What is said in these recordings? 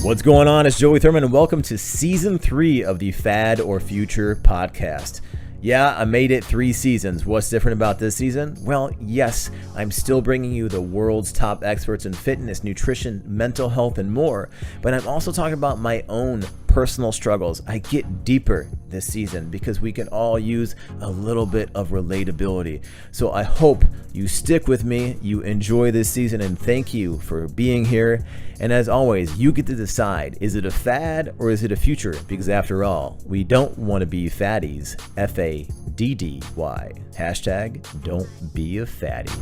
What's going on? It's Joey Thurman, and welcome to Season 3 of the Fad or Future podcast. Yeah, I made it 3 seasons. What's different about this season? Well, yes, I'm still bringing you the world's top experts in fitness, nutrition, mental health, and more, but I'm also talking about my own personal struggles. I get deeper this season because we can all use a little bit of relatability. So I hope you stick with me, you enjoy this season, and thank you for being here. And as always, you get to decide, is it a fad or is it a future? Because after all, we don't want to be fatties, F-A-D-D-Y. Hashtag don't be a fatty.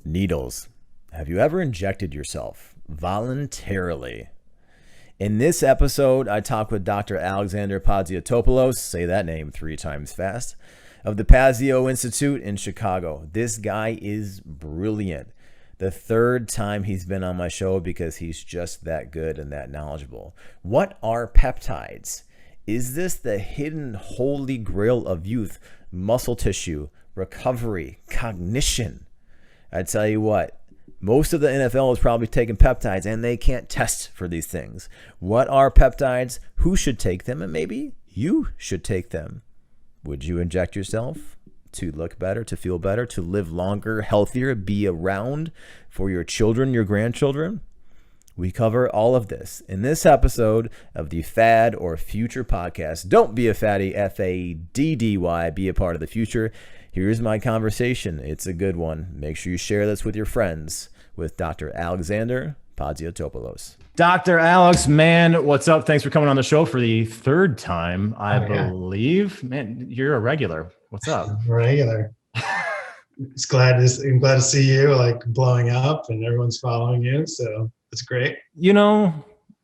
Needles. Have you ever injected yourself voluntarily? In this episode, I talk with Dr. Alexander Paziotopoulos, say that name 3 times fast, of the Paziotopoulos Institute in Chicago. This guy is brilliant. The 3rd time he's been on my show because he's just that good and that knowledgeable. What are peptides? Is this the hidden holy grail of youth, muscle tissue, recovery, cognition? I tell you what, most of the NFL is probably taking peptides and they can't test for these things. What are peptides? Who should take them? And maybe you should take them. Would you inject yourself to look better, to feel better, to live longer, healthier, be around for your children, your grandchildren? We cover all of this in this episode of the Fad or Future podcast. Don't be a fatty, F-A-D-D-Y, be a part of the future. Here's my conversation. It's a good one. Make sure you share this with your friends with Dr. Alexander Paziotopoulos. Dr. Alex, man, what's up? Thanks for coming on the show for the 3rd time, I believe. Man, you're a regular. What's up? Regular. I'm glad to see you like blowing up and everyone's following you. So it's great. You know,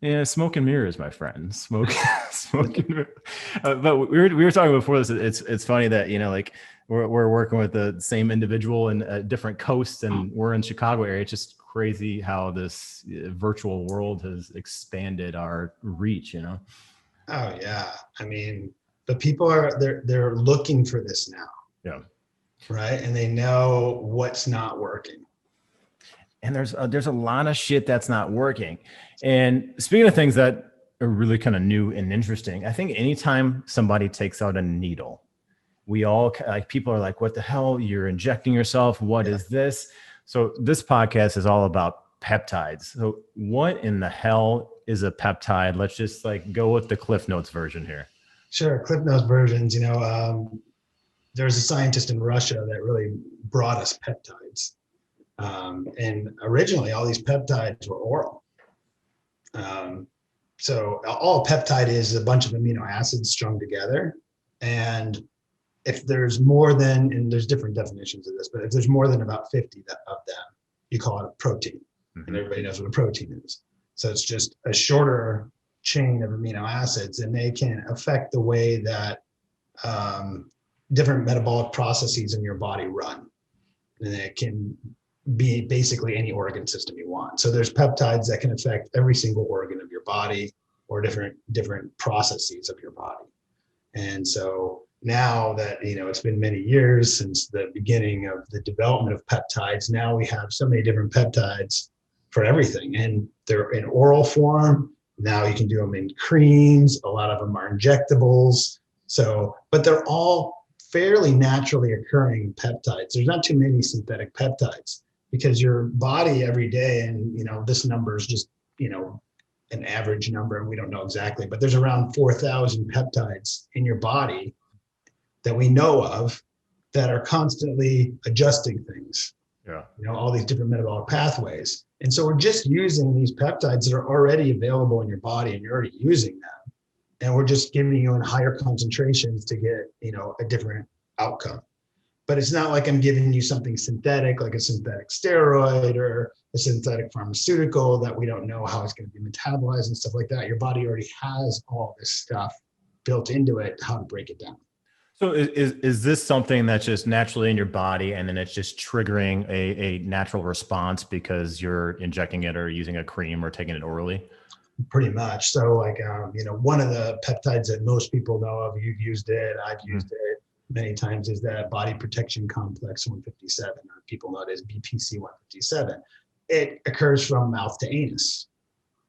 yeah, smoke and mirrors, my friend. Smoke and mirrors. But we were talking before this. It's funny that, you know, like we're working with the same individual in a different coast, and we're in Chicago area. It's just crazy how this virtual world has expanded our reach, you know? Oh yeah. I mean, but people they're looking for this now. Yeah. Right. And they know what's not working. And there's a lot of shit that's not working. And speaking of things that are really kind of new and interesting, I think anytime somebody takes out a needle, we all like, people are like, what the hell? You're injecting yourself. What is this? So this podcast is all about peptides. So what in the hell is a peptide? Let's just like go with the Cliff Notes version here. Sure. Cliff Notes versions, you know, there's a scientist in Russia that really brought us peptides. And originally all these peptides were oral. So all peptide is a bunch of amino acids strung together. And if there's more than, and there's different definitions of this, but if there's more than about 50 of them, you call it a protein. And everybody knows what a protein is. So it's just a shorter chain of amino acids, and they can affect the way that different metabolic processes in your body run. And it can be basically any organ system you want. So there's peptides that can affect every single organ of your body or different processes of your body. And so now that, you know, it's been many years since the beginning of the development of peptides, now we have so many different peptides for everything, and they're in oral form. Now you can do them in creams. A lot of them are injectables. So, but they're all fairly naturally occurring peptides. There's not too many synthetic peptides because your body every day, and, you know, this number is just, you know, an average number, and we don't know exactly, but there's around 4,000 peptides in your body that we know of that are constantly adjusting things. Yeah. You know, all these different metabolic pathways. And so we're just using these peptides that are already available in your body, and you're already using them. And we're just giving you in higher concentrations to get, you know, a different outcome. But it's not like I'm giving you something synthetic, like a synthetic steroid or a synthetic pharmaceutical that we don't know how it's going to be metabolized and stuff like that. Your body already has all this stuff built into it, how to break it down. So is this something that's just naturally in your body, and then it's just triggering a natural response because you're injecting it or using a cream or taking it orally? Pretty much. So like, you know, one of the peptides that most people know of, you've used it, I've used it many times, is that body protection complex 157, or people know it as BPC 157. It occurs from mouth to anus.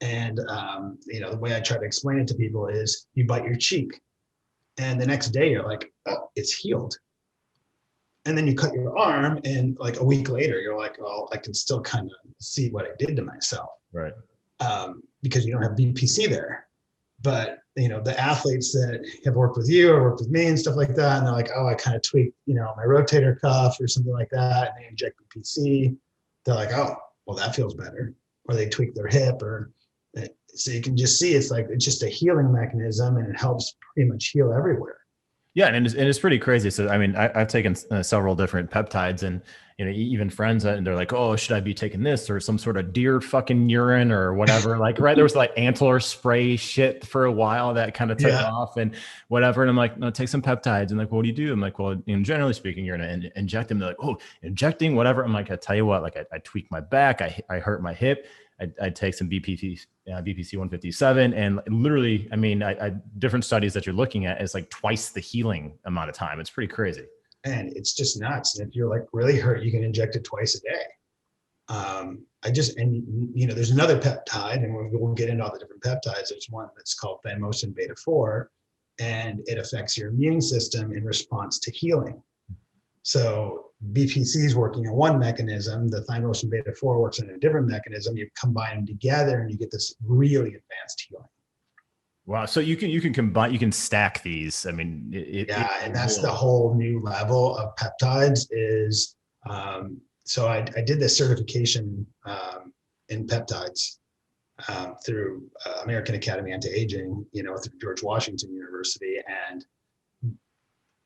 And, the way I try to explain it to people is you bite your cheek and the next day you're like, oh, it's healed. And then you cut your arm and like a week later, you're like, well, I can still kind of see what I did to myself. Right. Because you don't have BPC there. But, the athletes that have worked with you or worked with me and stuff like that, and they're like, oh, I kind of tweaked, my rotator cuff or something like that, and they inject BPC. They're like, oh, well, that feels better. Or they tweak their hip so you can just see it's just a healing mechanism, and it helps pretty much heal everywhere. Yeah. And it's pretty crazy. So, I mean, I've taken several different peptides, and, even friends, and they're like, oh, should I be taking this or some sort of deer fucking urine or whatever? Like, right. There was like antler spray shit for a while that kind of took off and whatever. And I'm like, no, take some peptides. And like, what do you do? I'm like, well, generally speaking, you're going to inject them. They're like, oh, injecting whatever. I'm like, I tell you what, like I tweak my back. I hurt my hip. I take some BPC 157, and literally, I mean, different studies that you're looking at is like twice the healing amount of time. It's pretty crazy. And it's just nuts. And if you're like really hurt, you can inject it twice a day. There's another peptide, and we'll get into all the different peptides. There's one that's called thymosin beta 4, and it affects your immune system in response to healing. So BPC is working on one mechanism, the thymosin beta 4 works on a different mechanism. You combine them together and you get this really advanced healing. Wow. So you can combine, you can stack these. I mean, and that's the whole new level of peptides is, so I did this certification in peptides through American Academy Anti-Aging, through George Washington University. And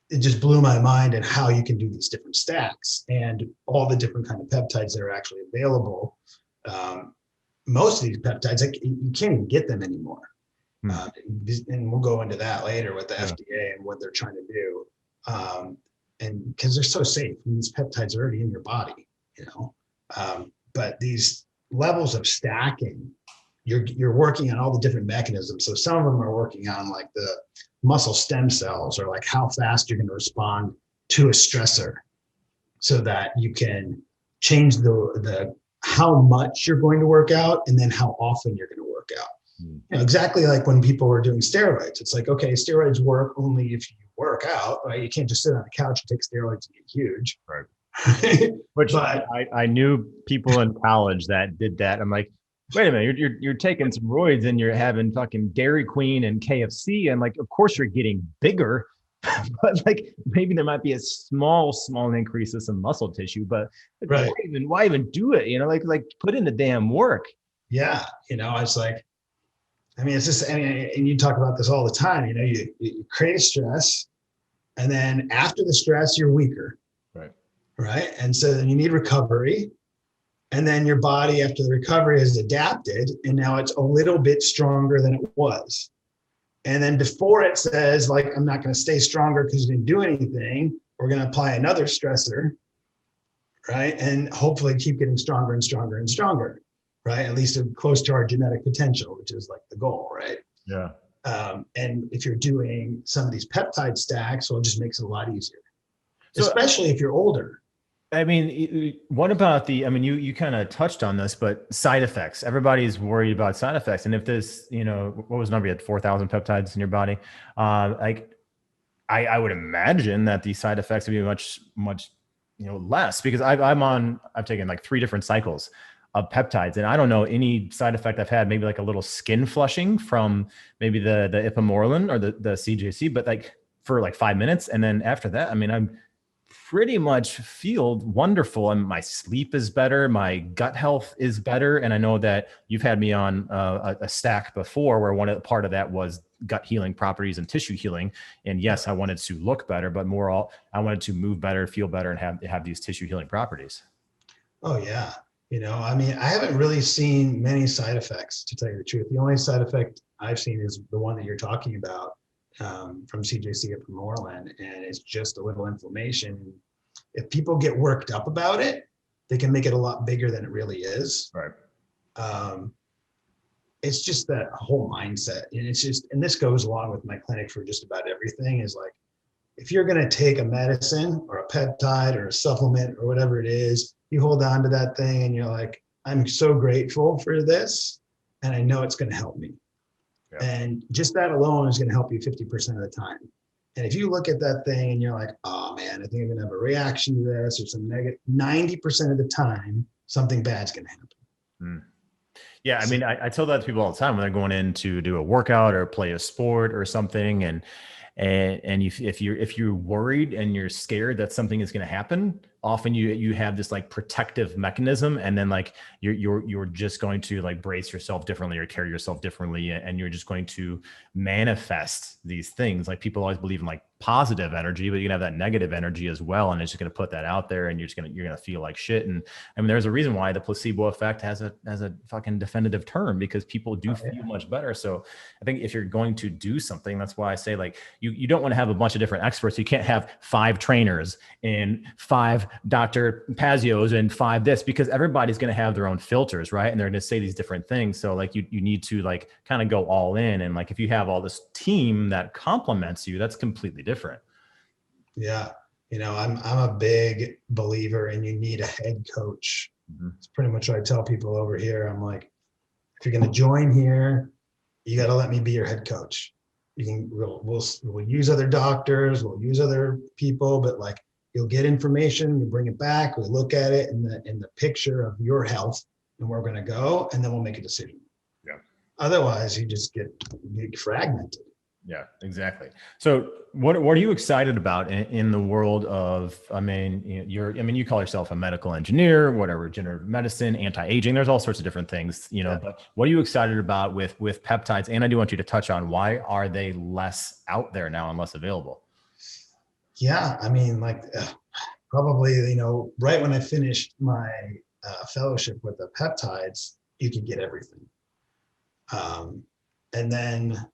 it just blew my mind at how you can do these different stacks and all the different kind of peptides that are actually available. Most of these peptides, you can't even get them anymore. And we'll go into that later with the FDA and what they're trying to do. And because they're so safe, these peptides are already in your body, but these levels of stacking, you're working on all the different mechanisms. So some of them are working on like the muscle stem cells, or like how fast you're going to respond to a stressor, so that you can change the how much you're going to work out and then how often you're going to work out. Exactly like when people were doing steroids. It's like, okay, steroids work only if you work out, right? You can't just sit on the couch and take steroids and get huge. Right. Which I knew people in college that did that. I'm like, wait a minute, you're taking some roids and you're having fucking Dairy Queen and KFC. And like, of course you're getting bigger, but like maybe there might be a small increase of some muscle tissue, but like, why even do it? Like put in the damn work. Yeah. It's like, it's just, and you talk about this all the time, you create stress, and then after the stress, you're weaker. Right. And so then you need recovery. And then your body, after the recovery, has adapted, and now it's a little bit stronger than it was. And then before it says, like, I'm not going to stay stronger because you didn't do anything, we're going to apply another stressor, right? And hopefully keep getting stronger and stronger and stronger, right? At least close to our genetic potential, which is like the goal, right? Yeah. And if you're doing some of these peptide stacks, well, it just makes it a lot easier, especially if you're older. I mean, what about you kind of touched on this, but side effects, everybody's worried about side effects. And if this, what was the number? You had 4,000 peptides in your body. I would imagine that the side effects would be much, less, because I've taken like 3 different cycles of peptides, and I don't know any side effect I've had, maybe like a little skin flushing from maybe the ipamorelin or the CJC, but like for like 5 minutes. And then after that, I'm pretty much feel wonderful, and my sleep is better, my gut health is better. And I know that you've had me on a stack before where part of that was gut healing properties and tissue healing. And yes, I wanted to look better, but I wanted to move better, feel better, and have these tissue healing properties. Oh yeah. I haven't really seen many side effects, to tell you the truth. The only side effect I've seen is the one that you're talking about, from CJC or from Moreland, and it's just a little inflammation. If people get worked up about it, they can make it a lot bigger than it really is. Right. It's just that whole mindset, and and this goes along with my clinic for just about everything, is like, if you're going to take a medicine or a peptide or a supplement or whatever it is, you hold on to that thing and you're like, I'm so grateful for this. And I know it's going to help me. Yeah. And just that alone is going to help you 50% of the time. And if you look at that thing and you're like, oh man, I think I'm going to have a reaction to this or some negative, 90% of the time, something bad's going to happen. Mm. Yeah. I mean, I tell that to people all the time when they're going in to do a workout or play a sport or something. And if you're worried and you're scared that something is going to happen, often you have this like protective mechanism, and then like you're just going to like brace yourself differently or carry yourself differently, and you're just going to manifest these things. Like people always believe in like positive energy, but you can have that negative energy as well, and it's just going to put that out there, and you're going to feel like shit. And I mean, there's a reason why the placebo effect has a fucking definitive term, because people do feel much better. So I think if you're going to do something, that's why I say like you don't want to have a bunch of different experts. You can't have 5 trainers and 5 Dr. Pazios and 5 this, because everybody's going to have their own filters, right? And they're going to say these different things. So like you need to like kind of go all in. And like if you have all this team that complements you, that's completely different. Yeah. You know, I'm a big believer in you need a head coach. Mm-hmm. It's pretty much what I tell people over here. I'm like, if you're going to join here, you got to let me be your head coach. You can, we'll use other doctors, we'll use other people, but like you'll get information, you bring it back, we look at it in the picture of your health and where we're going to go, and then we'll make a decision. Yeah. Otherwise, you just get fragmented. Yeah, exactly. So what are you excited about in the world of, I mean, you call yourself a medical engineer, whatever, regenerative medicine, anti-aging, there's all sorts of different things, but what are you excited about with peptides? And I do want you to touch on, why are they less out there now and less available? Yeah. I mean, like probably, right when I finished my fellowship with the peptides, you could get everything. And then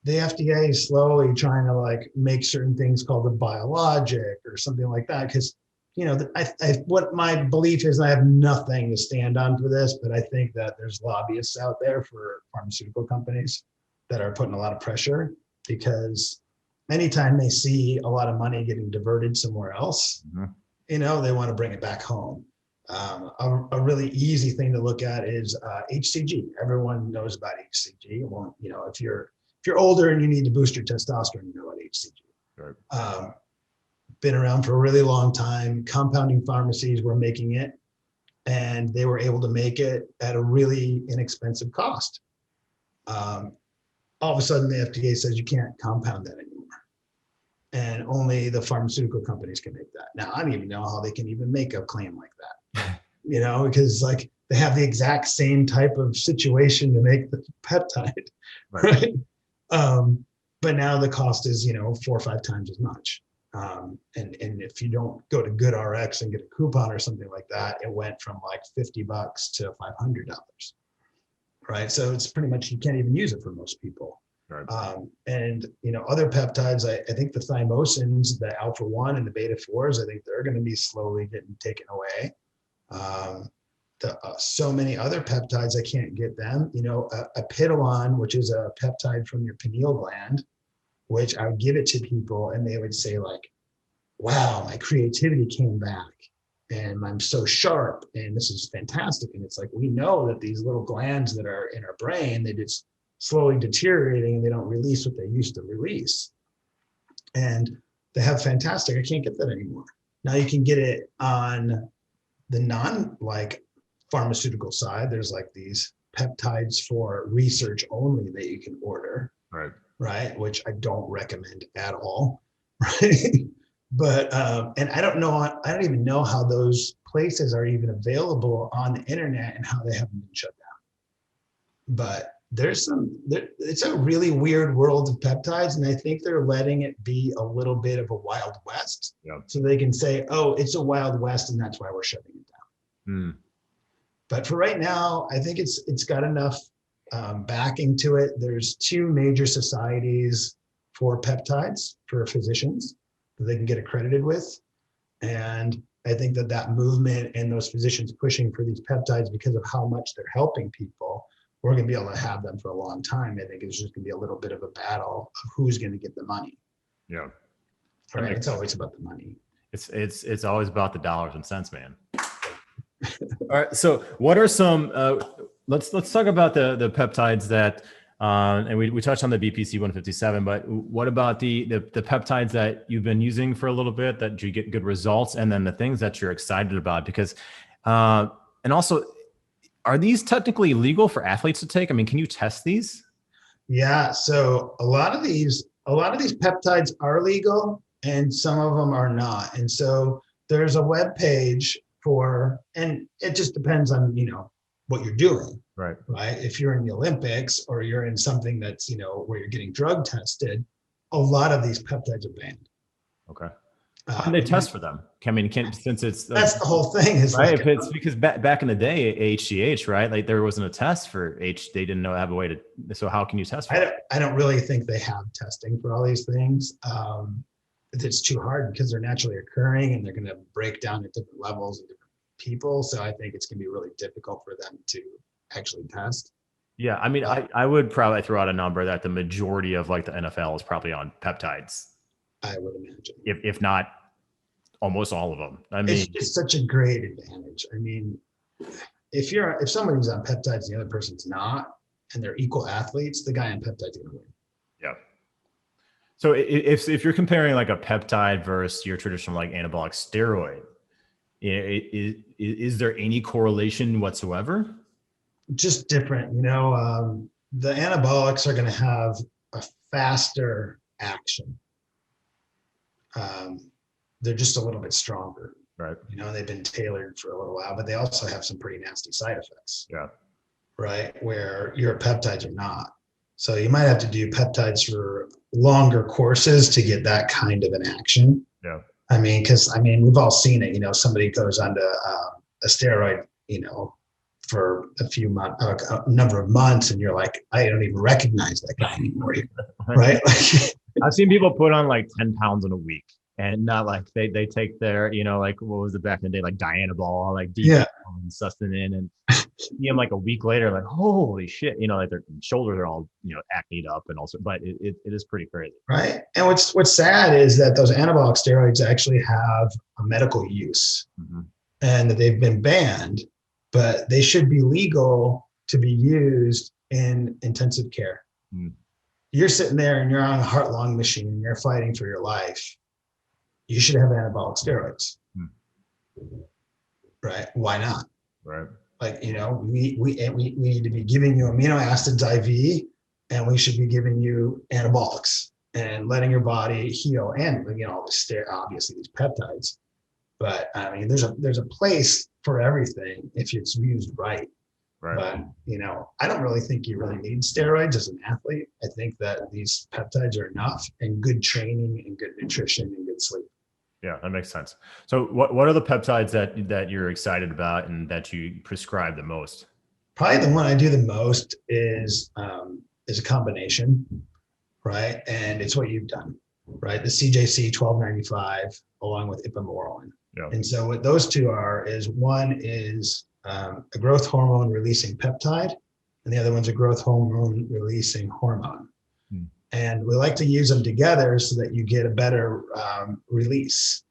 the FDA is slowly trying to like make certain things called a biologic or something like that. Because, what my belief is, I have nothing to stand on for this, but I think that there's lobbyists out there for pharmaceutical companies that are putting a lot of pressure, because anytime they see a lot of money getting diverted somewhere else, they want to bring it back home. A really easy thing to look at is HCG. Everyone knows about HCG. Well, if you're older and you need to boost your testosterone, you know about HCG. Right. Been around for a really long time. Compounding pharmacies were making it, and they were able to make it at a really inexpensive cost. All of a sudden, the FDA says you can't compound that anymore, and only the pharmaceutical companies can make that. Now, I don't even know how they can even make a claim like that, because like they have the exact same type of situation to make the peptide, right? But now the cost is, 4 or 5 times as much. And if you don't go to GoodRx and get a coupon or something like that, it went from like $50 to $500, right? So it's pretty much, you can't even use it for most people. Right. And other peptides, I think the thymosins, the alpha-1 and the beta-4s, I think they're going to be slowly getting taken away. So many other peptides, I can't get them. A Pidolon, which is a peptide from your pineal gland, which I would give it to people and they would say like, wow, my creativity came back and I'm so sharp and this is fantastic. And it's like, we know that these little glands that are in our brain, they just slowly deteriorating and they don't release what they used to release. And they have fantastic, I can't get that anymore. Now you can get it on the pharmaceutical side. There's like these peptides for research only that you can order, right? Which I don't recommend at all, right? But and I don't even know how those places are even available on the internet and how they haven't been shut down. But it's a really weird world of peptides, and I think they're letting it be a little bit of a Wild West, so they can say, oh, it's a Wild West and that's why we're shutting it down. But for right now, I think it's got enough backing to it. There's 2 major societies for peptides for physicians that they can get accredited with. And I think that movement and those physicians pushing for these peptides, because of how much they're helping people, we're going to be able to have them for a long time. I think it's just going to be a little bit of a battle of who's going to get the money. Yeah. right? It's always about the money. It's always about the dollars and cents, man. All right. So what are some, let's talk about the peptides that, and we touched on the BPC 157, but what about the peptides that you've been using for a little bit that you get good results, and then the things that you're excited about? Because, and also, are these technically legal for athletes to take? I mean, can you test these? Yeah. So a lot of these peptides are legal and some of them are not. And so there's a web page and it just depends on, what you're doing. Right. Right. If you're in the Olympics or you're in something that's, where you're getting drug tested, a lot of these peptides are banned. Okay. How can they test for them? I mean, since it's that's the whole thing is right. If it's because back in the day, HGH, right? Like there wasn't a test for H. They didn't have a way to. So how can you test for it? I don't really think they have testing for all these things. It's too hard because they're naturally occurring and they're going to break down at different levels of different people. So I think it's going to be really difficult for them to actually test. Yeah, I mean, I would probably throw out a number that the majority of like the NFL is probably on peptides. I would imagine, if not almost all of them. I mean, it's such a great advantage. I mean, if somebody's on peptides, the other person's not, and they're equal athletes, the guy on peptides is going to win. Yeah. So if you're comparing like a peptide versus your traditional like anabolic steroid, is there any correlation whatsoever? Just different, the anabolics are going to have a faster action. They're just a little bit stronger, right? They've been tailored for a little while, but they also have some pretty nasty side effects. Yeah. Right. Where your peptides are not. So you might have to do peptides for longer courses to get that kind of an action. Yeah. I mean, we've all seen it, somebody goes onto a steroid, for a number of months, and you're like, I don't even recognize that guy anymore. Right. I've seen people put on like 10 pounds in a week, and not like they take their, like what was it back in the day, like Dianabol, like and Sustanin, and see them like a week later, like, holy shit, like their shoulders are all, acneed up, and also, but it is pretty crazy. Right. And what's sad is that those anabolic steroids actually have a medical use, and that they've been banned, but they should be legal to be used in intensive care. You're sitting there and you're on a heart-lung machine and you're fighting for your life. You should have anabolic steroids. Right? Why not? Right. Like, we need to be giving you amino acids IV, and we should be giving you anabolics and letting your body heal, and obviously these peptides. But I mean, there's a place for everything if it's used right. Right. But, I don't really think you really need steroids as an athlete. I think that these peptides are enough, and good training and good nutrition and good sleep. Yeah, that makes sense. So what are the peptides that you're excited about and that you prescribe the most? Probably the one I do the most is a combination, right? And it's what you've done, right? The CJC 1295 along with ipamorelin. Yeah. And so what those two are is one is a growth hormone releasing peptide, and the other one's a growth hormone releasing hormone. And we like to use them together so that you get a better release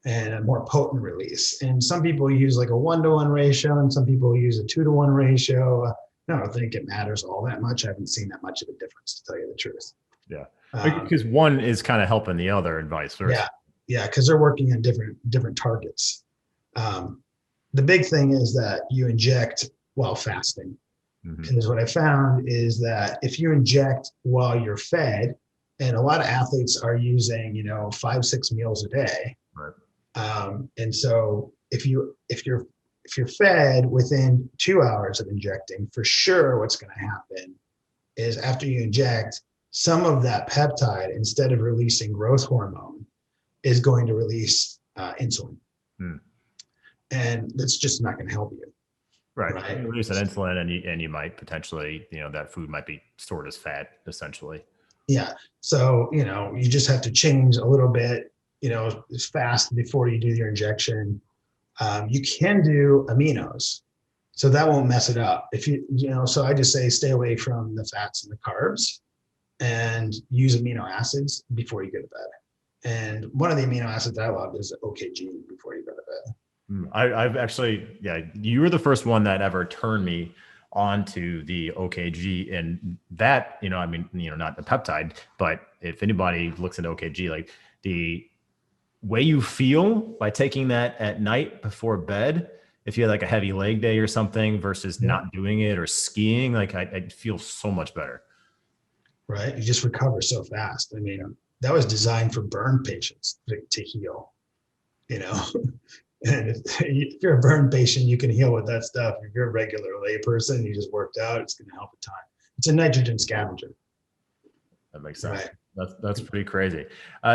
and a more potent release. And some people use like a 1-to-1 ratio, and some people use a 2-to-1 ratio. I don't think it matters all that much. I haven't seen that much of a difference, to tell you the truth. Yeah, because one is kind of helping the other and vice versa. Yeah, because they're working on different targets. The big thing is that you inject while fasting. Because what I found is that if you inject while you're fed, and a lot of athletes are using, 5-6 meals a day. Right. And so if you're fed within 2 hours of injecting, for sure, what's going to happen is after you inject, some of that peptide, instead of releasing growth hormone, is going to release insulin. And that's just not going to help you. Right. You release an insulin, and you might potentially, that food might be stored as fat, essentially. Yeah. So, you just have to change a little bit, fast before you do your injection. You can do aminos, so that won't mess it up. If so I just say stay away from the fats and the carbs, and use amino acids before you go to bed. And one of the amino acids I love is OKG before you go to bed. I've actually, yeah, you were the first one that ever turned me onto the OKG, and that, I mean, not the peptide, but if anybody looks at OKG, like the way you feel by taking that at night before bed, if you had like a heavy leg day or something versus not doing it or skiing, like I feel so much better. Right. You just recover so fast. I mean, that was designed for burn patients to heal, you know. And if you're a burn patient, you can heal with that stuff. If you're a regular lay person, you just worked out, it's going to help a ton. It's a nitrogen scavenger. That makes sense. Right. That's pretty crazy.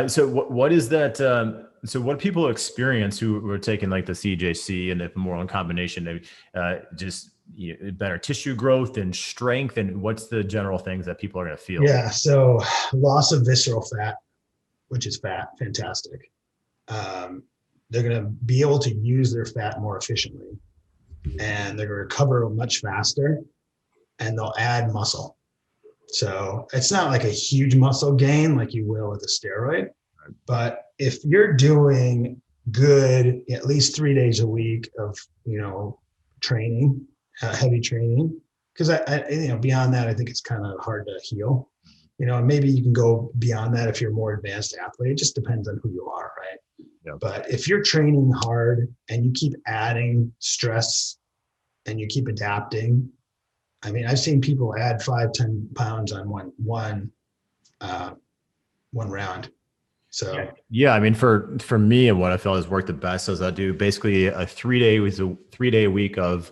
So what is that? So what people experience who are taking like the CJC and the moral combination, just better tissue growth and strength, and what's the general things that people are going to feel? Yeah. So loss of visceral fat, which is fat, fantastic. They're going to be able to use their fat more efficiently, and they're going to recover much faster, and they'll add muscle. So it's not like a huge muscle gain like you will with a steroid, but if you're doing good at least 3 days a week of, training, heavy training, because beyond that, I think it's kind of hard to heal, and maybe you can go beyond that if you're a more advanced athlete. It just depends on who you are, right? Yeah. But if you're training hard and you keep adding stress and you keep adapting, I mean, I've seen people add 5-10 pounds on one round. So yeah, I mean, for me, and what I felt has worked the best is I do basically a 3-day week of,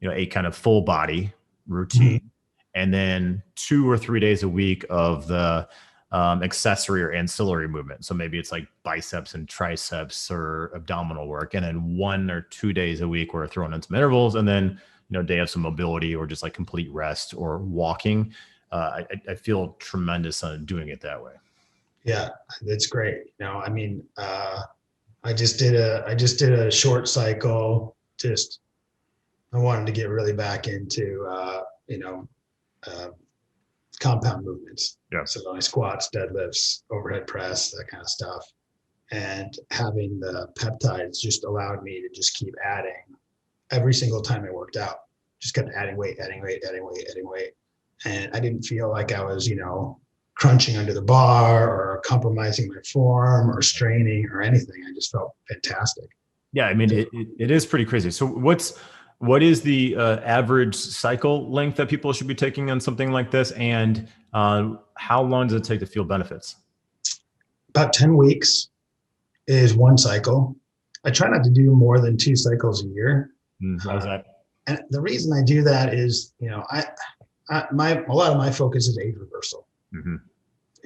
a kind of full body routine, and then 2 or 3 days a week of the accessory or ancillary movement. So maybe it's like biceps and triceps or abdominal work, and then 1 or 2 days a week we're throwing in some intervals, and then day of some mobility or just like complete rest or walking. I feel tremendous on doing it that way. Yeah, that's great. I mean, I just did a short cycle. I wanted to get really back into compound movements. Yeah. So my squats, deadlifts, overhead press, that kind of stuff. And having the peptides just allowed me to just keep adding every single time I worked out. Just kept adding weight. And I didn't feel like I was, crunching under the bar or compromising my form or straining or anything. I just felt fantastic. Yeah, I mean, it is pretty crazy. So what is the average cycle length that people should be taking on something like this? And how long does it take to feel benefits? About 10 weeks is one cycle. I try not to do more than 2 cycles a year. How's that? And the reason I do that is, a lot of my focus is age reversal. Mm-hmm.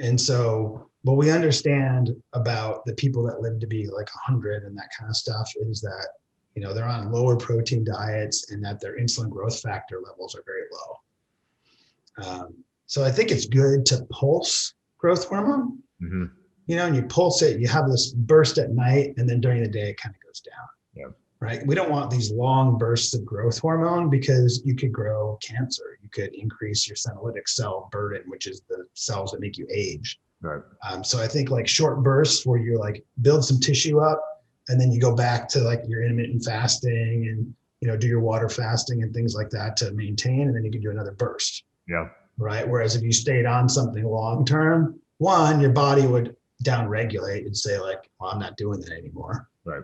And so what we understand about the people that live to be like 100 and that kind of stuff is that, they're on lower protein diets and that their insulin growth factor levels are very low. So I think it's good to pulse growth hormone, mm-hmm. And you pulse it, you have this burst at night, and then during the day, it kind of goes down. Yeah. Right. We don't want these long bursts of growth hormone because you could grow cancer. You could increase your senolytic cell burden, which is the cells that make you age. Right. So I think like short bursts where you like build some tissue up and then you go back to like your intermittent fasting and, do your water fasting and things like that to maintain. And then you can do another burst. Yeah. Right. Whereas if you stayed on something long term, one, your body would down regulate and say like, well, I'm not doing that anymore. Right.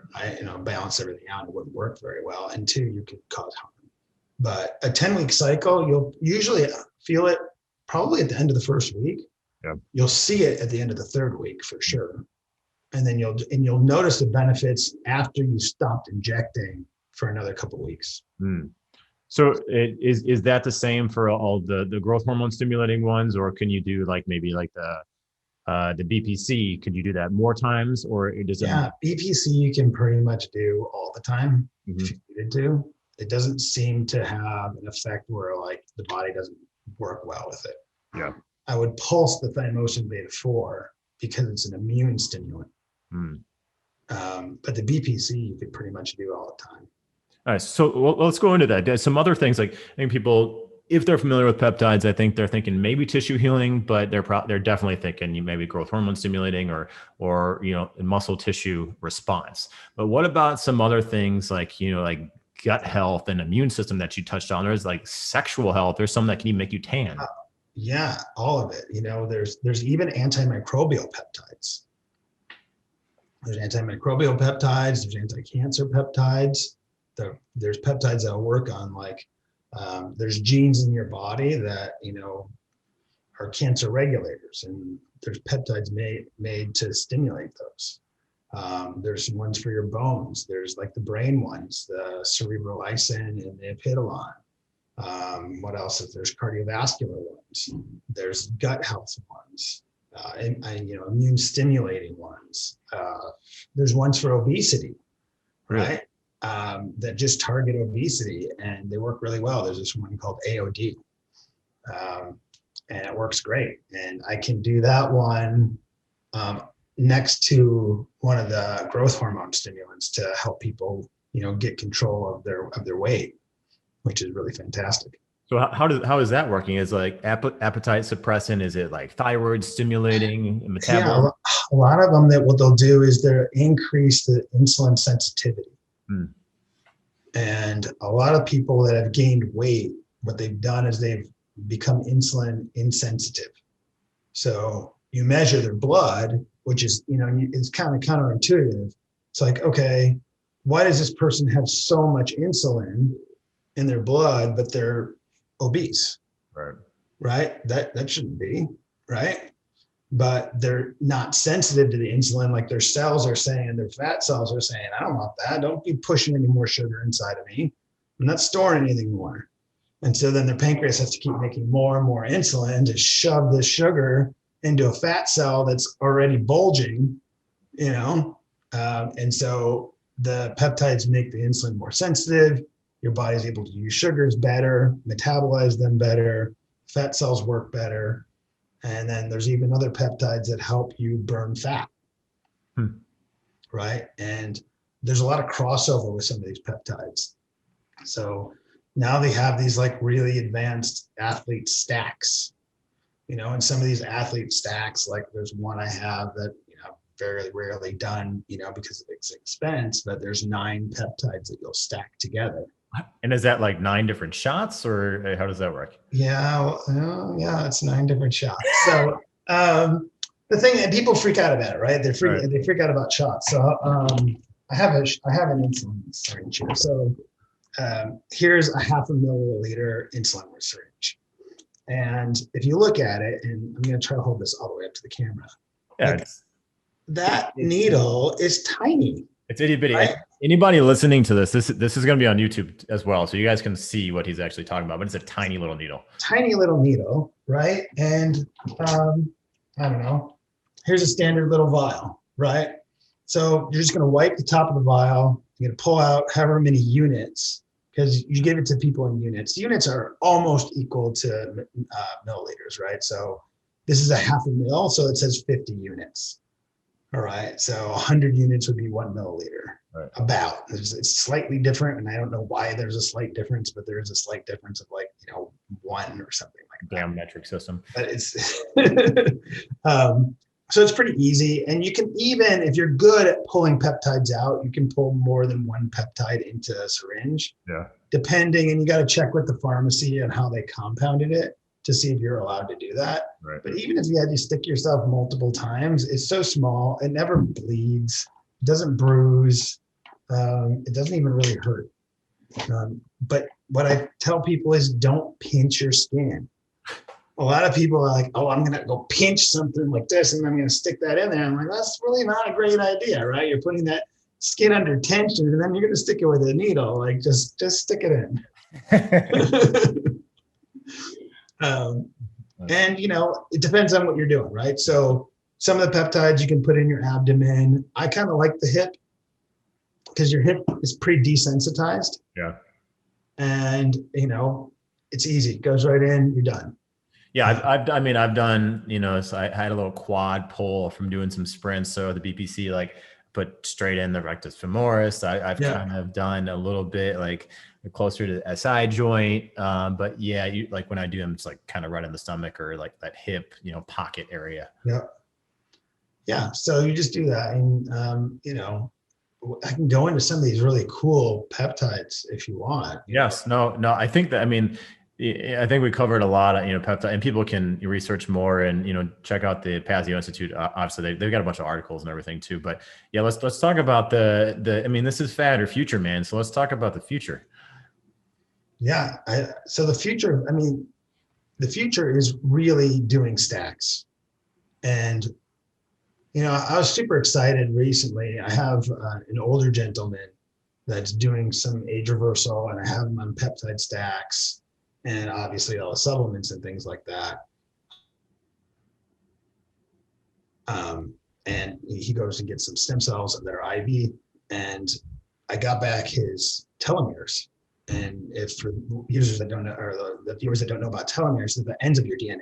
Balance everything out, it wouldn't work very well. And 2, you could cause harm. But a 10-week cycle, you'll usually feel it probably at the end of the first week. Yeah. You'll see it at the end of the 3rd week for sure. And then you'll notice the benefits after you stopped injecting for another couple of weeks. So is that the same for all the growth hormone stimulating ones, or can you do like maybe like the BPC? Could you do that more times, or does it? Yeah, BPC you can pretty much do all the time if you needed to. It doesn't seem to have an effect where like the body doesn't work well with it. Yeah. I would pulse the thymosin beta 4 because it's an immune stimulant. But the BPC you could pretty much do all the time. All right, so let's go into that. There's some other things like I think people if they're familiar with peptides, I think they're thinking maybe tissue healing, but they're definitely thinking you maybe growth hormone stimulating or muscle tissue response. But what about some other things like like gut health and immune system that you touched on? There's like sexual health. There's some that can even make you tan. Yeah, all of it. There's even antimicrobial peptides. There's antimicrobial peptides. There's anti-cancer peptides. There's peptides that will work on there's genes in your body that are cancer regulators, and there's peptides made to stimulate those. There's ones for your bones. There's like the brain ones, the cerebrolysin and the epidolon. What else is there's cardiovascular ones. There's gut health ones, immune stimulating ones. There's ones for obesity, right? That just target obesity, and they work really well. There's this one called AOD, and it works great. And I can do that one next to one of the growth hormone stimulants to help people, get control of their weight, which is really fantastic. So how is that working? Is like appetite suppressant? Is it like thyroid stimulating, metabolism? Yeah, a lot of them what they'll do is they'll increase the insulin sensitivity. And a lot of people that have gained weight, what they've done is they've become insulin insensitive. So you measure their blood, which is, it's kind of counterintuitive. It's like, okay, why does this person have so much insulin in their blood, but they're obese? Right? That shouldn't be, right? But they're not sensitive to the insulin, like their cells are saying, their fat cells are saying, I don't want that. Don't be pushing any more sugar inside of me. I'm not storing anything more. And so then their pancreas has to keep making more and more insulin to shove this sugar into a fat cell that's already bulging, and so the peptides make the insulin more sensitive. Your body's able to use sugars better, metabolize them better, fat cells work better. And then there's even other peptides that help you burn fat, right? And there's a lot of crossover with some of these peptides. So now they have these like really advanced athlete stacks, and some of these athlete stacks, like there's one I have that, very rarely done, because of its expense, but there's 9 peptides that you'll stack together. And is that like 9 different shots, or how does that work? Yeah, yeah, it's 9 different shots. So the thing that people freak out about it, right? They freak out about shots. So I have an insulin syringe here. So here's a 0.5 milliliter insulin syringe, and if you look at it, and I'm going to try to hold this all the way up to the camera. Yeah, like, that needle is tiny. It's itty bitty. Right? Anybody listening to this is going to be on YouTube as well, so you guys can see what he's actually talking about. But it's a tiny little needle. Tiny little needle, right? And I don't know. Here's a standard little vial, right? So you're just going to wipe the top of the vial. You're going to pull out however many units, because you give it to people in units. Units are almost equal to milliliters, right? So this is a 0.5 mil, so it says 50 units. All right, so 100 units would be 1 milliliter. Right. About. It's slightly different, and I don't know why there's a slight difference, but there is a slight difference of 1 or something like that. Damn metric system. But it's so it's pretty easy, and you can, even if you're good at pulling peptides out, you can pull more than 1 peptide into a syringe. Yeah. Depending, and you got to check with the pharmacy and how they compounded it to see if you're allowed to do that. Right. But even if you had to stick yourself multiple times, it's so small, it never bleeds, it doesn't bruise, it doesn't even really hurt. But what I tell people is don't pinch your skin. A lot of people are like, oh, I'm going to go pinch something like this and I'm going to stick that in there. I'm like, that's really not a great idea, right? You're putting that skin under tension and then you're going to stick it with a needle. Like just stick it in. And it depends on what you're doing, right? So some of the peptides you can put in your abdomen. I kind of like the hip because your hip is pretty desensitized. Yeah. And it's easy. It goes right in, you're done. Yeah, I've done, so I had a little quad pull from doing some sprints. So the BPC, like put straight in the rectus femoris. I've Yeah. kind of done a little bit like closer to the SI joint. But yeah, like when I do them, it's like kind of right in the stomach or like that hip, pocket area. Yeah. Yeah. So you just do that. And, I can go into some of these really cool peptides if you want. Yes. No, I think that, I think we covered a lot of, peptide, and people can research more and, check out the Pazio Institute. Obviously they've got a bunch of articles and everything too, but yeah, let's talk about this is fad or future, man. So let's talk about the future. Yeah. So the future is really doing stacks. And, I was super excited recently. I have an older gentleman that's doing some age reversal, and I have him on peptide stacks and obviously all the supplements and things like that. And he goes and gets some stem cells that are IV, and I got back his telomeres. And if for users that don't know, or the viewers that don't know about telomeres, they're the ends of your DNA.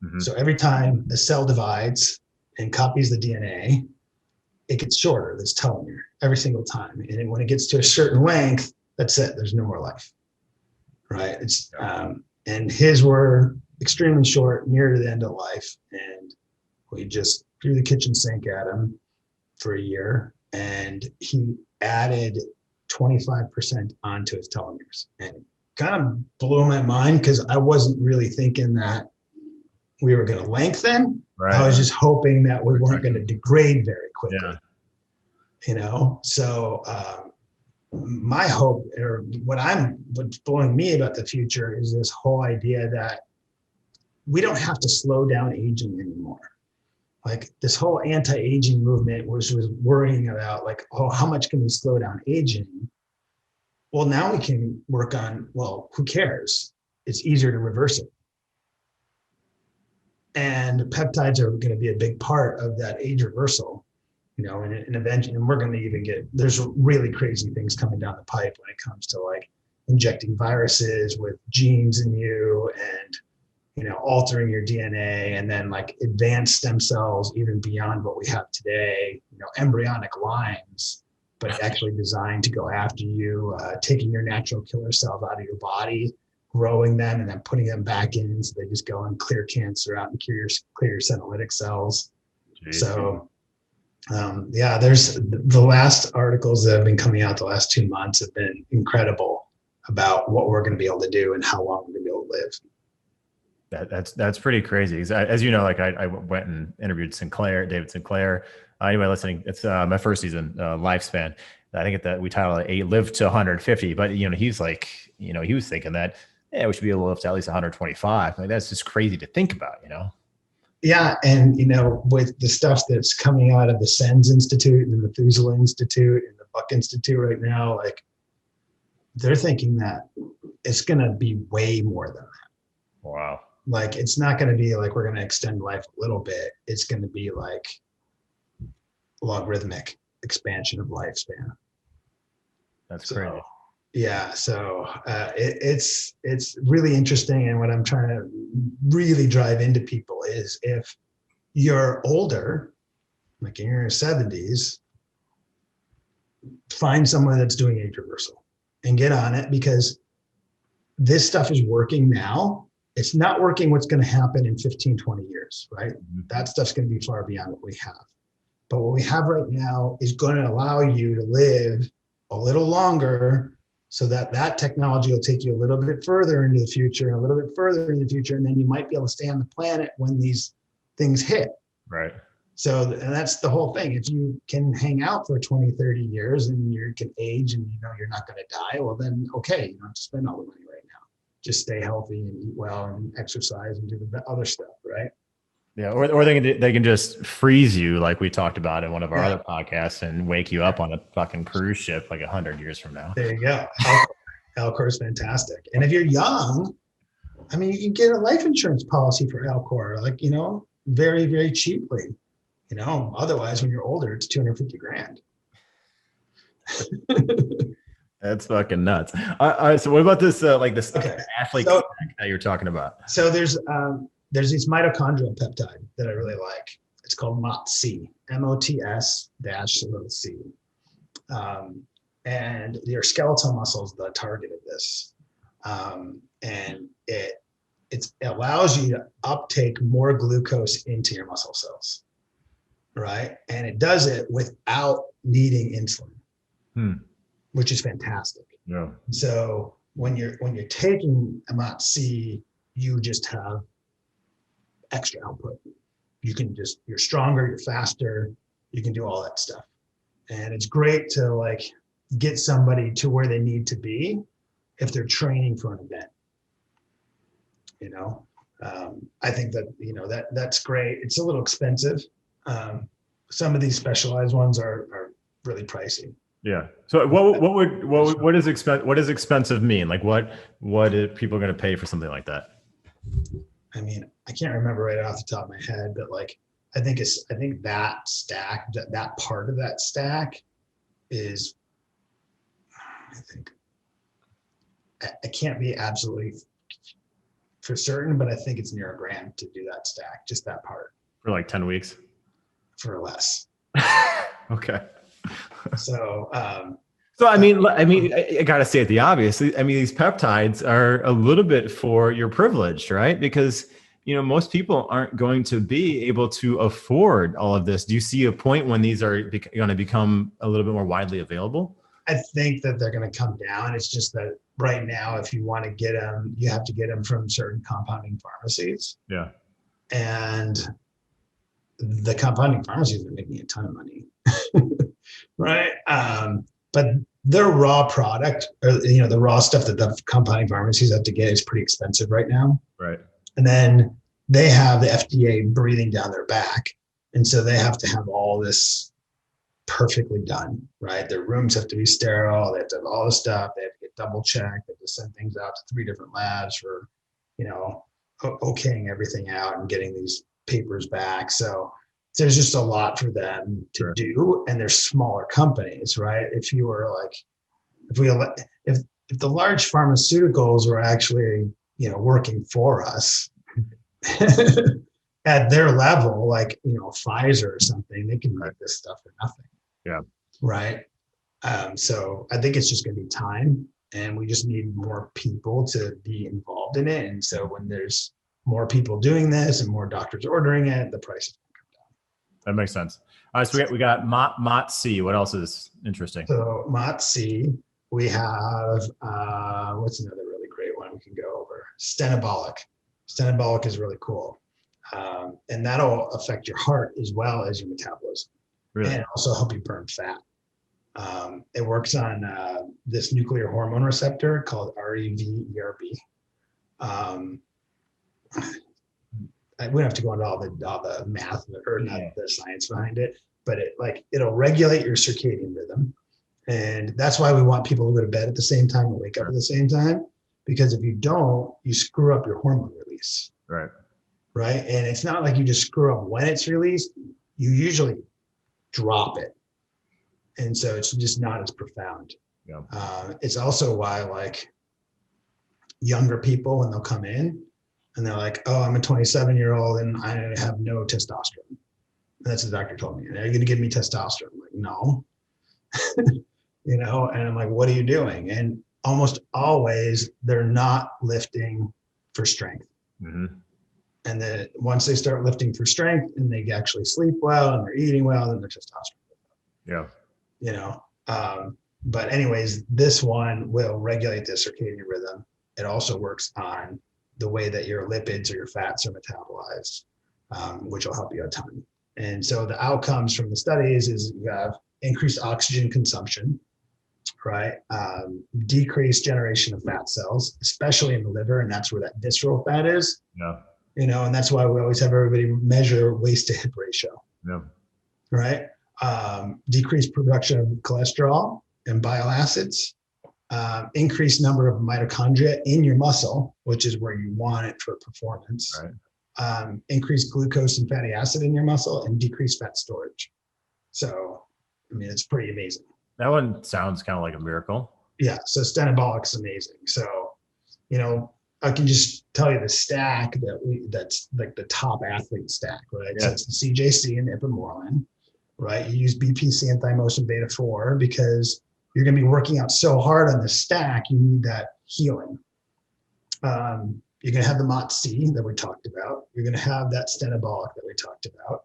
Mm-hmm. So every time a cell divides and copies the DNA, it gets shorter. There's telomere every single time. And then when it gets to a certain length, that's it. There's no more life, right? And his were extremely short, near to the end of life. And we just threw the kitchen sink at him for a year, and he added 25% onto his telomeres. And it kind of blew my mind because I wasn't really thinking that we were going to lengthen. Right. I was just hoping that we weren't going to degrade very quickly. Yeah. So my hope, or what's blowing me about the future, is this whole idea that we don't have to slow down aging anymore. Like this whole anti-aging movement was worrying about like, oh, how much can we slow down aging? Well, now we can work on, well, who cares? It's easier to reverse it. And peptides are going to be a big part of that age reversal, and eventually, and we're going to even there's really crazy things coming down the pipe when it comes to like injecting viruses with genes in you and, altering your DNA, and then like advanced stem cells, even beyond what we have today, embryonic lines, but actually designed to go after you, taking your natural killer cells out of your body, growing them, and then putting them back in so they just go and clear cancer out and clear your senolytic cells. Jeez. So, there's the last articles that have been coming out the last 2 months have been incredible about what we're going to be able to do and how long we're going to be able to live. That's pretty crazy. As you know, like I went and interviewed David Sinclair. Anybody listening, it's my first season, Lifespan. I think we titled it Live to 150, but he's like, he was thinking that, yeah, we should be able to live to at least 125. Like that's just crazy to think about, Yeah, and with the stuff that's coming out of the SENS Institute and the Methuselah Institute and the Buck Institute right now, like they're thinking that it's going to be way more than that. Wow. Like it's not going to be like we're going to extend life a little bit. It's going to be like logarithmic expansion of lifespan. That's crazy. Yeah, so it's really interesting, and what I'm trying to really drive into people is if you're older, like in your 70s, find someone that's doing age reversal and get on it, because this stuff is working now. It's not working what's going to happen in 15, 20 years, right? Mm-hmm. That stuff's going to be far beyond what we have. But what we have right now is going to allow you to live a little longer, so that technology will take you a little bit further into the future and a little bit further in the future. And then you might be able to stay on the planet when these things hit. Right. So, and that's the whole thing. If you can hang out for 20, 30 years and you can age and you're not going to die, well then, okay, you don't have to spend all the money right now. Just stay healthy and eat well and exercise and do the other stuff, right? Yeah, or they can just freeze you like we talked about in one of our other podcasts and wake you up on a fucking cruise ship like 100 years from now. There you go. Alcor is fantastic. And if you're young, you can get a life insurance policy for Alcor, like, very, very cheaply. Otherwise, when you're older, it's $250,000. That's fucking nuts. So what about this, athlete that you're talking about? So there's this mitochondrial peptide that I really like. It's called MOTS-C, MOTS-C. And your skeletal muscle is the target of this. And it allows you to uptake more glucose into your muscle cells, right? And it does it without needing insulin, which is fantastic. Yeah. So when you're taking MOTS-C, you just have extra output. You're stronger, you're faster, you can do all that stuff. And it's great to like get somebody to where they need to be if they're training for an event. You know, I think that, that's great. It's a little expensive. Some of these specialized ones are really pricey. Yeah. So what does expensive mean? Like what are people going to pay for something like that? I mean, I can't remember right off the top of my head, but like, I think that stack, that part of that stack is, I can't be absolutely for certain, but I think it's near $1,000 to do that stack, just that part. For like 10 weeks? For less. Okay. So I mean, I gotta state the obvious. I mean, these peptides are a little bit for your privileged, right? Because most people aren't going to be able to afford all of this. Do you see a point when these are going to become a little bit more widely available? I think that they're going to come down. It's just that right now, if you want to get them, you have to get them from certain compounding pharmacies. Yeah. And the compounding pharmacies are making a ton of money, right? But their raw product, or the raw stuff that the compounding pharmacies have to get is pretty expensive right now. Right. And then they have the FDA breathing down their back, and so they have to have all this perfectly done, right? Their rooms have to be sterile. They have to have all the stuff. They have to get double checked. They have to send things out to 3 different labs for, okaying everything out and getting these papers back. So there's just a lot for them to do, and they're smaller companies, right? If the large pharmaceuticals were actually, working for us at their level, like, Pfizer or something, they can make this stuff for nothing. Yeah. Right. So I think it's just going to be time, and we just need more people to be involved in it. And so when there's more people doing this and more doctors ordering it, the price is going to come down. That makes sense. All right. So we got MOTS-C. What else is interesting? So MOTS-C, we have, what's another really great one we can go over? Stenobolic. Stenobolic is really cool. And that'll affect your heart as well as your metabolism. Really? And also help you burn fat. It works on this nuclear hormone receptor called REV-ERB. We don't have to go into all the math or not the science behind it, but it'll regulate your circadian rhythm. And that's why we want people to go to bed at the same time and wake up at the same time, because if you don't, you screw up your hormone release. Right. Right. And it's not like you just screw up when it's released. You usually drop it. And so it's just not as profound. Yeah. It's also why, like, younger people, when they'll come in and they're like, oh, I'm a 27-year-old and I have no testosterone. And that's what the doctor told me. And are you going to give me testosterone? I'm like, no. And I'm like, what are you doing? And almost always they're not lifting for strength. Mm-hmm. And then once they start lifting for strength and they actually sleep well and they're eating well, then their testosterone. Yeah. But anyways, this one will regulate the circadian rhythm. It also works on the way that your lipids or your fats are metabolized, which will help you a ton. And so the outcomes from the studies is you have increased oxygen consumption, right? Decreased generation of fat cells, especially in the liver, and that's where that visceral fat is. Yeah. And that's why we always have everybody measure waist to hip ratio. Yeah. Right. Decreased production of cholesterol and bile acids, increased number of mitochondria in your muscle, which is where you want it for performance. Right. Increased glucose and fatty acid in your muscle, and decreased fat storage. So, I mean, it's pretty amazing. That one sounds kind of like a miracle. Yeah. So Stenobolic is amazing. So, I can just tell you the stack that's like the top athlete stack, right? Yeah. So it's the CJC and the ipamorelin, right? You use BPC and thymosin beta 4 because you're going to be working out so hard on the stack, you need that healing. You're going to have the MOTS-C that we talked about. You're going to have that stenobolic that we talked about.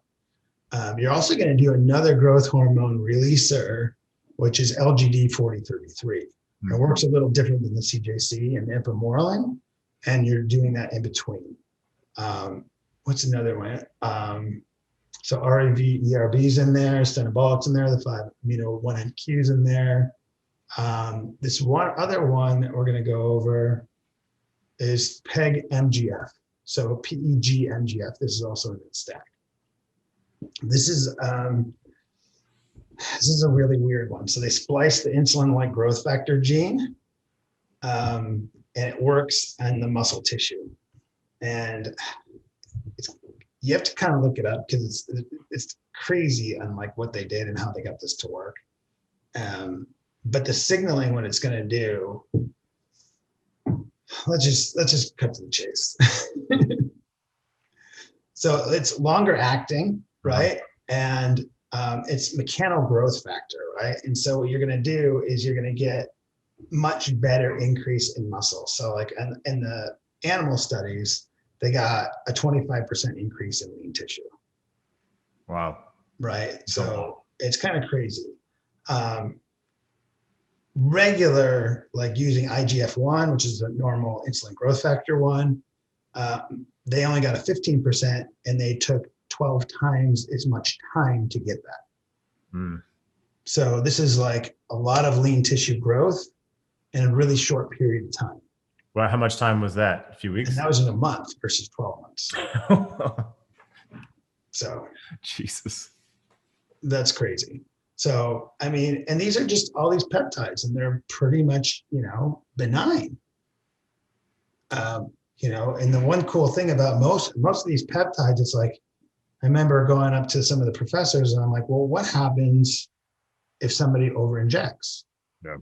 You're also going to do another growth hormone releaser, which is LGD-4033. It works a little different than the CJC and ipamorelin, and you're doing that in between. What's another one? So RAV, ERB's in there, stenobolic's in there, the 5-amino 1-NQ's in there. This one other one that we're going to go over is PEG MGF. So PEG MGF. This is also in its stack. This is a really weird one. So they splice the insulin-like growth factor gene, and it works on the muscle tissue. And you have to kind of look it up because it's crazy on like what they did and how they got this to work. But the signaling, what it's going to do, let's just cut to the chase. So it's longer acting, right? And it's mechanical growth factor, right? And so what you're going to do is you're going to get much better increase in muscle. So like in the animal studies, they got a 25% increase in lean tissue. Wow. Right. So it's kind of crazy. Regular, like using IGF-1, which is a normal insulin growth factor one, they only got a 15% and they took 12 times as much time to get that. So this is like a lot of lean tissue growth in a really short period of time. Well, how much time was that? A few weeks? And that was in a month versus 12 months. So Jesus, that's crazy. So, I mean, and these are just all these peptides and they're pretty much, benign. And the one cool thing about most of these peptides, it's like, I remember going up to some of the professors and I'm like, well, what happens if somebody over-injects? Yeah.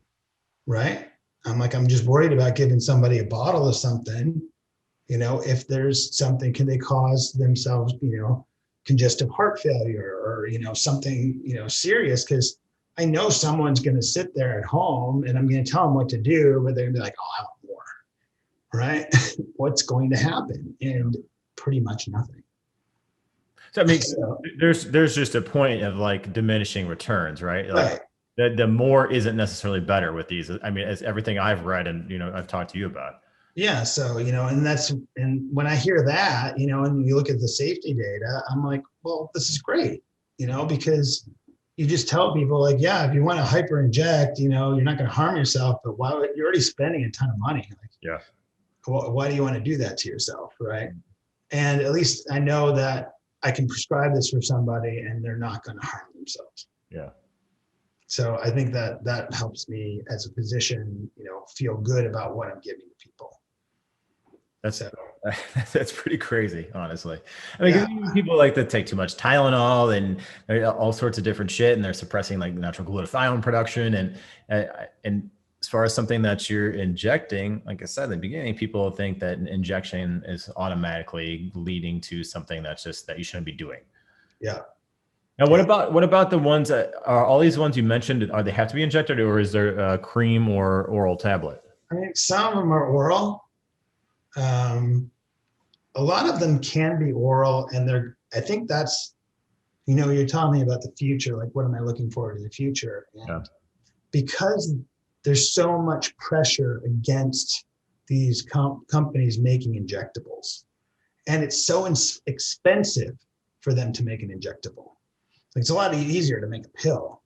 Right? I'm like, I'm just worried about giving somebody a bottle of something. If there's something, can they cause themselves, congestive heart failure or, something, serious? Because I know someone's going to sit there at home and I'm going to tell them what to do, but they're going to be like, oh, I want more. Right? What's going to happen? And pretty much nothing. So I mean, there's just a point of like diminishing returns, right? Like right. The more isn't necessarily better with these. I mean, as everything I've read and I've talked to you about. Yeah. So and when I hear that, and you look at the safety data, I'm like, well, this is great, because you just tell people like, yeah, if you want to hyper inject, you're not going to harm yourself, but you're already spending a ton of money. Like, yeah. Why do you want to do that to yourself, right? And at least I know that I can prescribe this for somebody and they're not going to harm themselves. Yeah. So I think that helps me as a physician, feel good about what I'm giving to people. That's pretty crain, honestly. I mean, people like to take too much Tylenol and all sorts of different shit, and they're suppressing like natural glutathione production. And as far as something that you're injecting, like I said at the beginning, people think that an injection is automatically leading to something that you shouldn't be doing. Yeah. Now, what about the ones that are all these ones you mentioned? Are they have to be injected, or is there a cream or oral tablet? I mean, some of them are oral. A lot of them can be oral, and I think that's, you're telling me about the future. Like, what am I looking forward to the future? And because there's so much pressure against these companies making injectables, and it's so expensive for them to make an injectable. Like, it's a lot easier to make a pill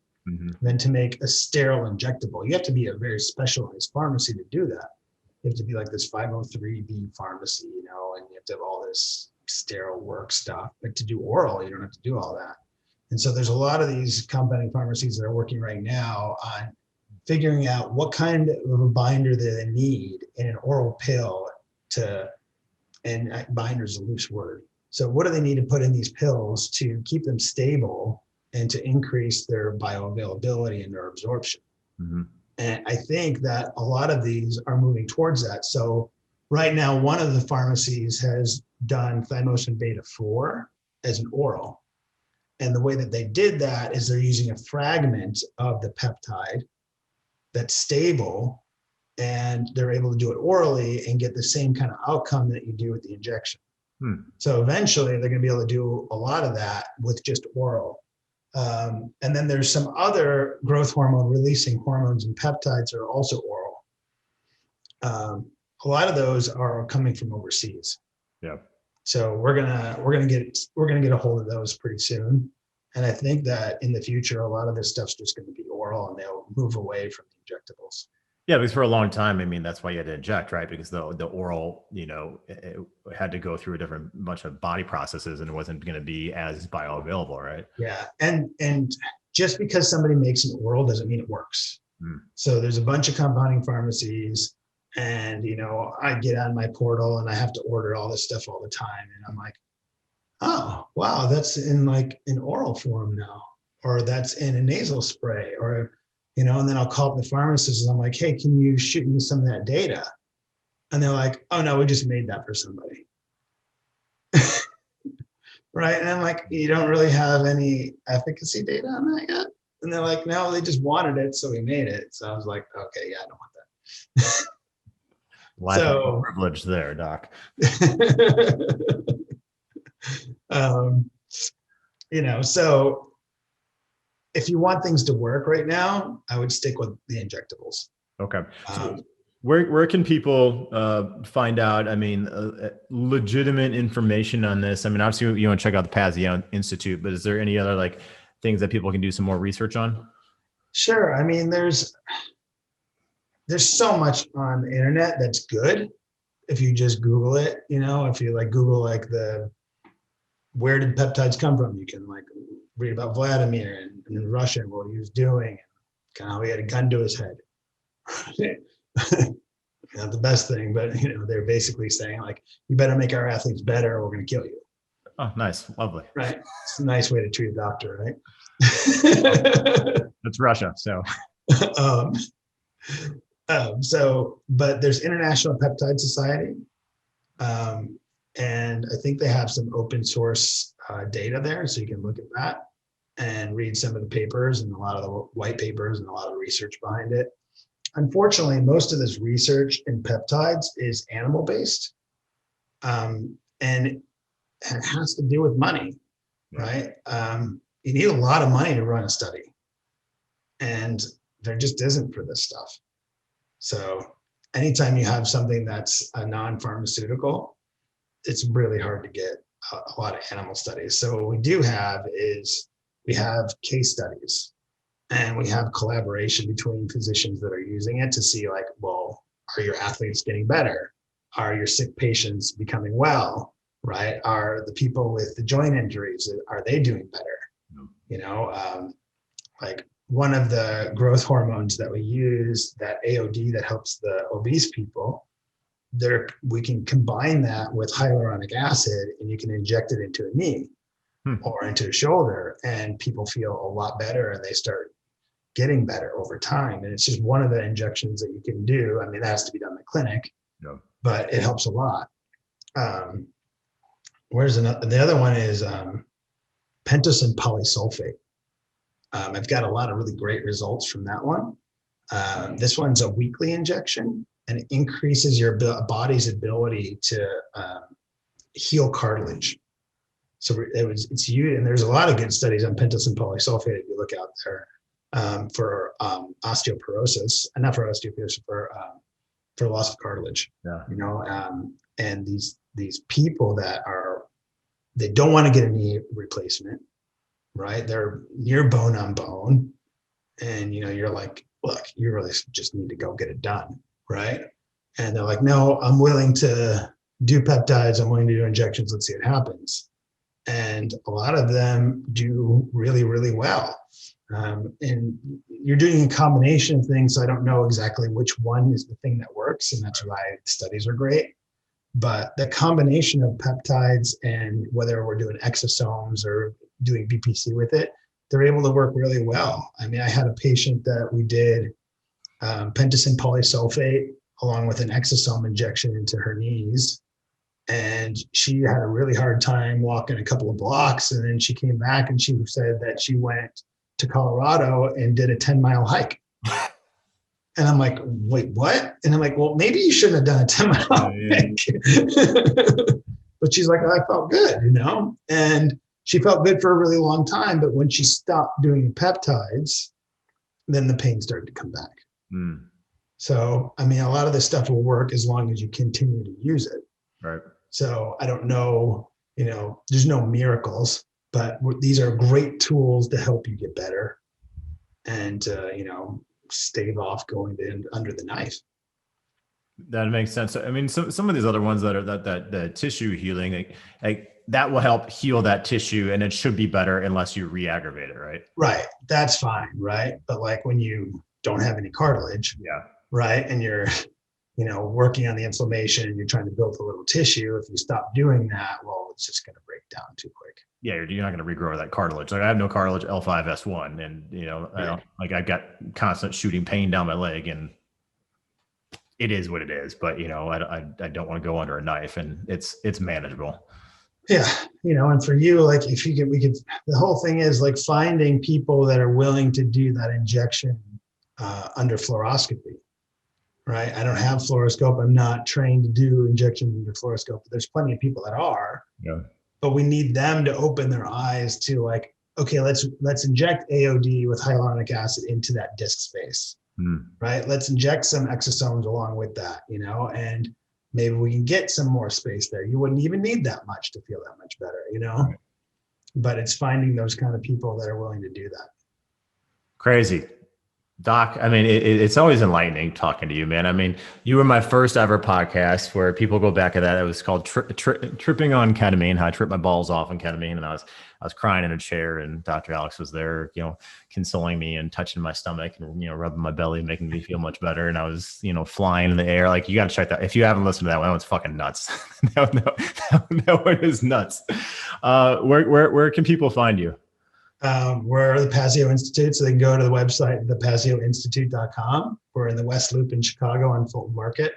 than to make a sterile injectable. You have to be a very specialized pharmacy to do that. You have to be like this 503B pharmacy, and you have to have all this sterile work stuff. But to do oral, you don't have to do all that. And so there's a lot of these compounding pharmacies that are working right now on figuring out what kind of a binder they need in an oral pill and binder's a loose word. So what do they need to put in these pills to keep them stable and to increase their bioavailability and their absorption? And I think that a lot of these are moving towards that. So Right now, one of the pharmacies has done thymosin beta 4 as an oral. And the way that they did that is they're using a fragment of the peptide that's stable, and they're able to do it orally and get the same kind of outcome that you do with the injection. So eventually they're going to be able to do a lot of that with just oral. And then there's some other growth hormone releasing hormones and peptides that are also oral. A lot of those are coming from overseas. Yeah. So we're gonna get a hold of those pretty soon. And I think that in the future, a lot of this stuff's just going to be oral, and they'll move away from the injectables. Yeah, because for a long time, I mean, that's why you had to inject, right? Because the oral, it had to go through a bunch of body processes, and it wasn't going to be as bioavailable, right? Yeah, and just because somebody makes an oral doesn't mean it works. So there's a bunch of compounding pharmacies, and I get on my portal and I have to order all this stuff all the time, and I'm like, oh wow, that's in like an oral form now, or that's in a nasal spray, or and then I'll call up the pharmacist and I'm like, hey, can you shoot me some of that data? And they're like, oh no, we just made that for somebody. Right. And I'm like, you don't really have any efficacy data on that yet? And they're like, no, they just wanted it, so we made it. So I was like, okay, yeah, I don't want that. Lack of privilege there, doc. So if you want things to work right now, I would stick with the injectables. Okay. So where can people find out, legitimate information on this? I mean, obviously you want to check out the Paziotopoulos Institute, but is there any other things that people can do some more research on? Sure. I mean, there's so much on the internet that's good. If you just Google it, if you Google where did peptides come from? You can read about Vladimir and Russia and what he was doing, and kind of how he had a gun to his head. Not the best thing, but they're basically saying you better make our athletes better or we're going to kill you. Oh, nice. Lovely. Right. It's a nice way to treat a doctor, right? That's Russia. So, but there's International Peptide Society. And I think they have some open source data there, so you can look at that and read some of the papers and a lot of the white papers and a lot of research behind it. Unfortunately, most of this research in peptides is animal-based, and it has to do with money, right? You need a lot of money to run a study, and there just isn't for this stuff. So anytime you have something that's a non-pharmaceutical, it's really hard to get a lot of animal studies. So what we do have is we have case studies, and we have collaboration between physicians that are using it to see well, are your athletes getting better? Are your sick patients becoming well, right? Are the people with the joint injuries, are they doing better? One of the growth hormones that we use, that AOD that helps the obese people, we can combine that with hyaluronic acid, and you can inject it into a knee or into a shoulder, and people feel a lot better, and they start getting better over time. And it's just one of the injections that you can do. I mean, that has to be done in the clinic, but it helps a lot. Where's another? The other one is pentosan polysulfate. I've got a lot of really great results from that one. This one's a weekly injection, and it increases your body's ability to heal cartilage. So it's used, and there's a lot of good studies on pentosan polysulfate if you look out there for osteoporosis, and not for osteoporosis, for loss of cartilage. And these people they don't want to get a knee replacement, right? They're near bone on bone, and you're like, look, you really just need to go get it done, right? And they're like, no, I'm willing to do peptides. I'm willing to do injections. Let's see what happens. And a lot of them do really, really well. And you're doing a combination of things, so I don't know exactly which one is the thing that works, and that's why studies are great. But the combination of peptides, and whether we're doing exosomes or doing BPC with it, they're able to work really well. I mean, I had a patient that we did pentosan polysulfate along with an exosome injection into her knees. And she had a really hard time walking a couple of blocks. And then she came back and she said that she went to Colorado and did a 10-mile hike. And I'm like, wait, what? And I'm like, well, maybe you shouldn't have done a 10-mile hike. But she's like, I felt good, and she felt good for a really long time. But when she stopped doing the peptides, then the pain started to come back. Mm. So, I mean, a lot of this stuff will work as long as you continue to use it. Right. So I don't know, there's no miracles, but these are great tools to help you get better and, stave off going under the knife. That makes sense. I mean, some of these other ones that are that tissue healing, like that will help heal that tissue, and it should be better unless you re-aggravate it, right? Right. That's fine, right? But like when you don't have any cartilage, yeah, right, and you're working on the inflammation and you're trying to build a little tissue, if you stop doing that, well, it's just going to break down too quick. Yeah, you're not going to regrow that cartilage. Like I have no cartilage L5S1, and I don't, like I've got constant shooting pain down my leg, and it is what it is. But I don't want to go under a knife, and it's manageable. Yeah, and for you, like if you we could. The whole thing is like finding people that are willing to do that injection under fluoroscopy. Right. I don't have fluoroscope. I'm not trained to do injections under fluoroscope, but there's plenty of people that are. Yeah. But we need them to open their eyes to like, okay, let's inject AOD with hyaluronic acid into that disc space. Right. Let's inject some exosomes along with that, and maybe we can get some more space there. You wouldn't even need that much to feel that much better, Right. But it's finding those kind of people that are willing to do that. Crazy. Doc, I mean, it's always enlightening talking to you, man. I mean, you were my first ever podcast where people go back to that. It was called Tripping on Ketamine, how I tripped my balls off on ketamine. And I was crying in a chair, and Dr. Alex was there, consoling me and touching my stomach and, rubbing my belly, making me feel much better. And I was, flying in the air. Like, you got to check that. If you haven't listened to that one's fucking nuts. that one is nuts. Where can people find you? We're the Pazio Institute, so they can go to the website, thepazioinstitute.com. We're in the West Loop in Chicago on Fulton Market.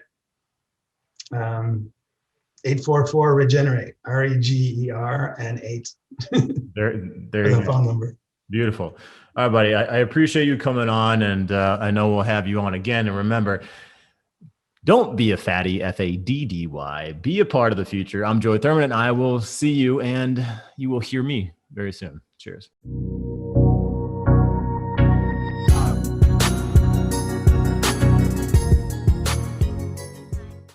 844 Regenerate, REGER and 8. There you go. Phone number. Beautiful. All right, buddy. I appreciate you coming on, and I know we'll have you on again. And remember, don't be a fatty, FADDY. Be a part of the future. I'm Joey Thurman, and I will see you, and you will hear me very soon. Cheers.